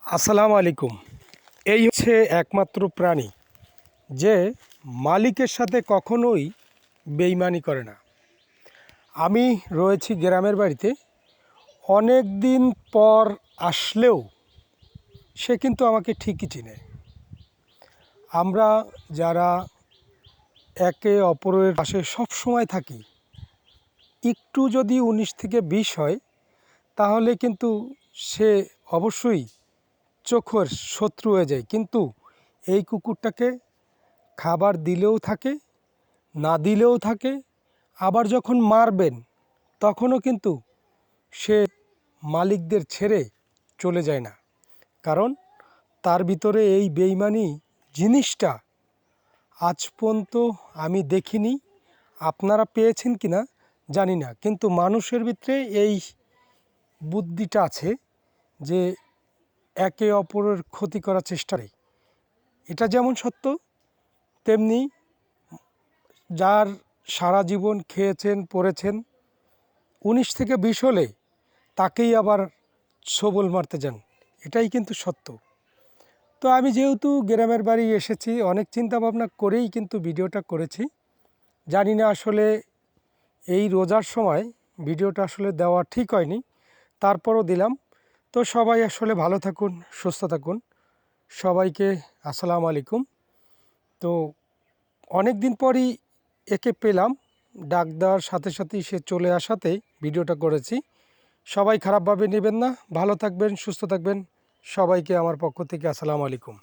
আসসালামু আলাইকুম। এই হচ্ছে একমাত্র প্রাণী যে মালিকের সাথে কখনোই বেইমানি করে না। আমি রয়েছি গ্রামের বাড়িতে, অনেক দিন পর আসলেও সে কিন্তু আমাকে ঠিকই চিনে। আমরা যারা একে অপরের পাশে সবসময় থাকি, একটু যদি 19 থেকে 20 হয় তাহলে কিন্তু সে অবশ্যই চোখের শত্রু হয়ে যায়। কিন্তু এই কুকুরটাকে খাবার দিলেও থাকে, না দিলেও থাকে, আবার যখন মারবেন তখনও কিন্তু সে মালিকদের ছেড়ে চলে যায় না। কারণ তার ভিতরে এই বেইমানি জিনিসটা আজ পর্যন্ত আমি দেখিনি। আপনারা পেয়েছেন কি না জানি না, কিন্তু মানুষের ভিতরে এই বুদ্ধিটা আছে যে একে অপরের ক্ষতি করার চেষ্টা করে। এটা যেমন সত্য, তেমনি যার সারা জীবন খেয়েছেন পড়েছেন 19 থেকে 20 হলে তাকেই আবার ছোবল মারতে যান, এটাই কিন্তু সত্য। তো আমি যেহেতু গ্রামের বাড়ি এসেছি, অনেক চিন্তা ভাবনা করেই কিন্তু ভিডিওটা করেছি। জানি না আসলে এই রোজার সময় ভিডিওটা আসলে দেওয়া ঠিক হয়নি, তারপরও দিলাম। তো সবাই আসলে ভালো থাকুন, সুস্থ থাকুন। সবাইকে আসসালামু আলাইকুম। তো অনেক দিন পরই একে পেলাম, ডাক দেওয়ার সাথে সাথেই সে চলে আসাতেই ভিডিওটা করেছি। সবাই খারাপভাবে নেবেন না, ভালো থাকবেন, সুস্থ থাকবেন। সবাইকে আমার পক্ষ থেকে আসসালামু আলাইকুম।